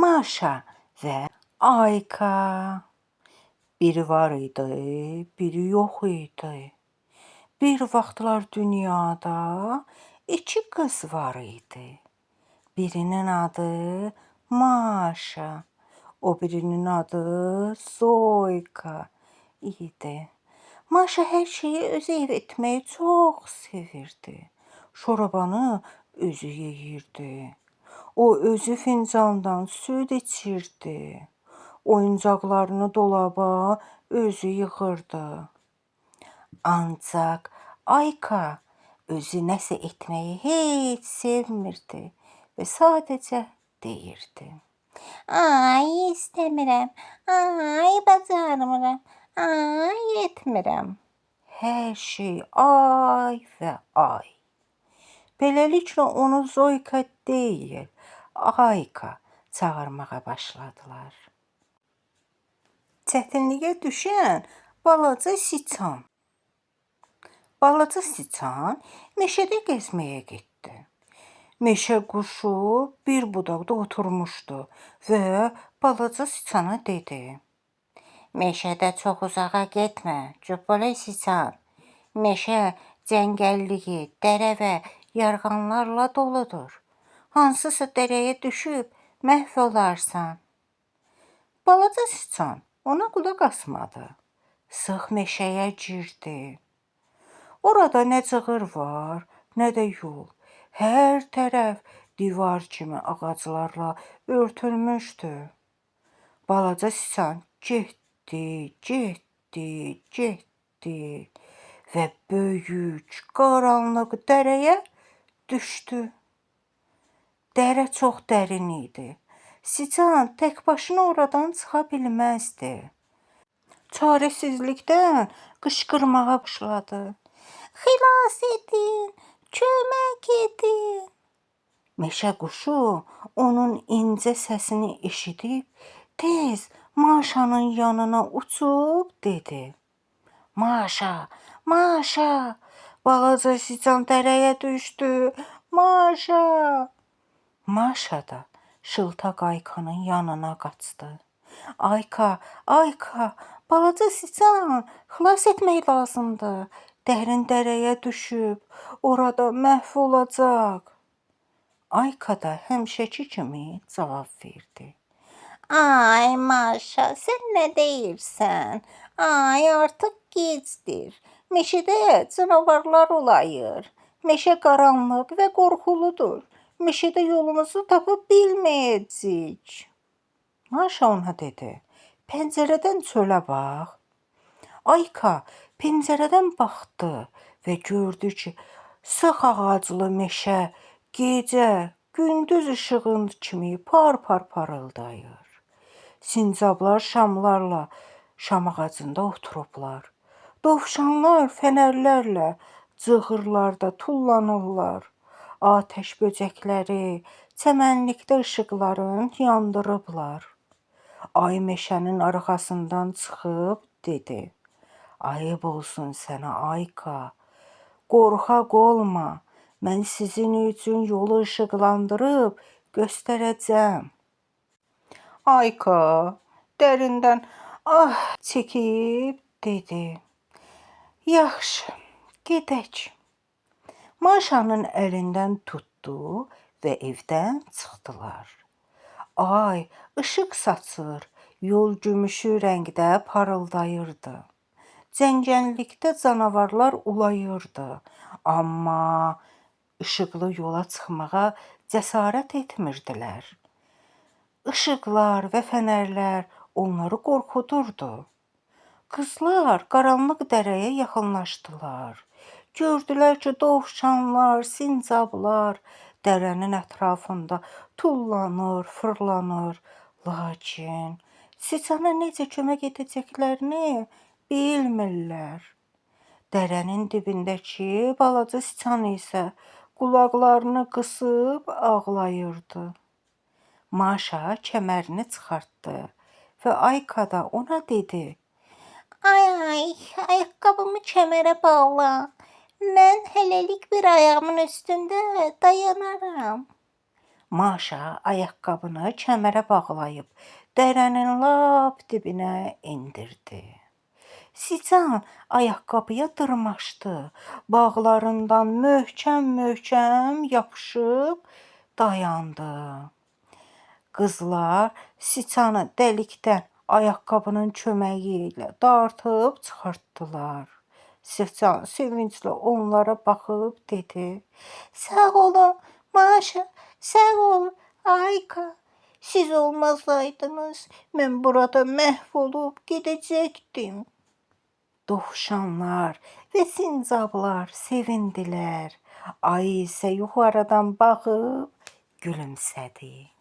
Maşa və Ayka. Biri var idi, biri yox idi. Bir vaxtlar dünyada iki qız var idi. Birinin adı Maşa, o birinin adı Zoyka idi. Maşa hər şeyi özü ev etməyi çox sevirdi. Şorabanı özü yeyirdi. O özü fincandan süd içirdi. Oyuncaqlarını dolaba özü yığırdı. Ancaq Ayka özü nəsə etməyi heç sevmirdi və sadəcə deyirdi: "Ay, istəmirəm. Ay, bacarmıram. Ay, etmirəm." Hər şey ay və ay. Beləliklə onu Zoyka deyil, Ayka çağırmağa başladılar. Çətinliyə düşən balaca siçan. Balaca siçan meşədə gəzməyə getdi. Meşə quşu bir budaqda oturmuşdu və balaca siçana dedi: "Meşədə çox uzağa getmə, Cübbələk siçan. Meşə cəngəlliyi, dərə və yarğanlarla doludur. Hansısa dərəyə düşüb məhv olarsan." Balaca siçan ona qulaq asmadı. Sıx meşəyə girdi. Orada nə cığır var, nə də yol. Hər tərəf divar kimi ağaclarla örtülmüşdü. Balaca siçan getdi və böyük, qaranlıq dərəyə düşdü. Dərə çox dərin idi. Siçan tək başına oradan çıxa bilməzdi. Çarəsizlikdən qışqırmağa başladı: "Xilas edin, kömək edin." Meşə quşu onun incə səsini eşidib tez Maşanın yanına uçub dedi: "Maşa, Maşa, balaca siçan dərəyə düşdü. Maşa." Maşa da şıltaq Aykanın yanına qaçdı. Ayka, balaca siçan, xilas etmək lazımdır. Dərin dərəyə düşüb, orada məhv olacaq. Ayka da həmişəki kimi cavab verdi: "Ay Maşa, sən nə deyirsən? Ay, artıq gecdir. Meşədə canavarlar olayır. Meşə qaranlıq və qorxuludur. Meşədə yolumuzu tapa bilməyəcəyik." Maşa ona dedi: "Pəncərədən çölə bax." Ayka pəncərədən baxdı və gördü ki, sıx ağaclı meşə gecə, gündüz işığı kimi par-par parıldayır. Sincablar şamlarla şam ağacında oturublar. Dovşanlar fənərlərlə cığırlarda tullanırlar. Atəş böcəkləri çəmənlikdə işıqlarını yandırıblar. Ay meşənin arxasından çıxıb dedi: "Ayıb olsun sənə Ayka. Qorxaq olma. Mən sizin üçün yolu işıqlandırıb göstərəcəm." Ayka dərindən ah çəkib dedi: "Yaxşı, gedək." Maşanın əlindən tutdu və evdən çıxdılar. Ay işıq saçır, yol gümüşü rəngdə parıldayırdı. Cəngəllikdə canavarlar ulayırdı, amma işıqlı yola çıxmağa cəsarət etmirdilər. İşıqlar və fənərlər onları qorxudurdu. Qızlar qaranlıq dərəyə yaxınlaşdılar. Gördülər ki, dovşanlar, sincablar dərənin ətrafında tullanır, fırlanır. Lakin siçana necə kömək edəcəklərini bilmirlər. Dərənin dibindəki balaca siçan isə qulaqlarını qısıb ağlayırdı. Maşa kəmərini çıxartdı və Ayka da ona dedi: "Ay, ayaqqabımı kəmərə bağla. Mən hələlik bir ayağımın üstündə dayanaram." Maşa ayaqqabını kəmərə bağlayıb dərənin lap dibinə endirdi. Siçan ayaqqabıya dırmaşdı, bağlarından möhkəm-möhkəm yapışıb dayandı. Qızlar siçanı dəlikdən ayaqqabının köməyi ilə dartıb çıxartdılar. Siçan sevinclə onlara baxıb dedi: "Sağ olun, Maşa, sağ olun, Ayka. Siz olmasaydınız, mən burada məhv olub gedəcəkdim." Dovşanlar və sincablar sevindilər. Ayı isə yuxarıdan baxıb gülümsədi.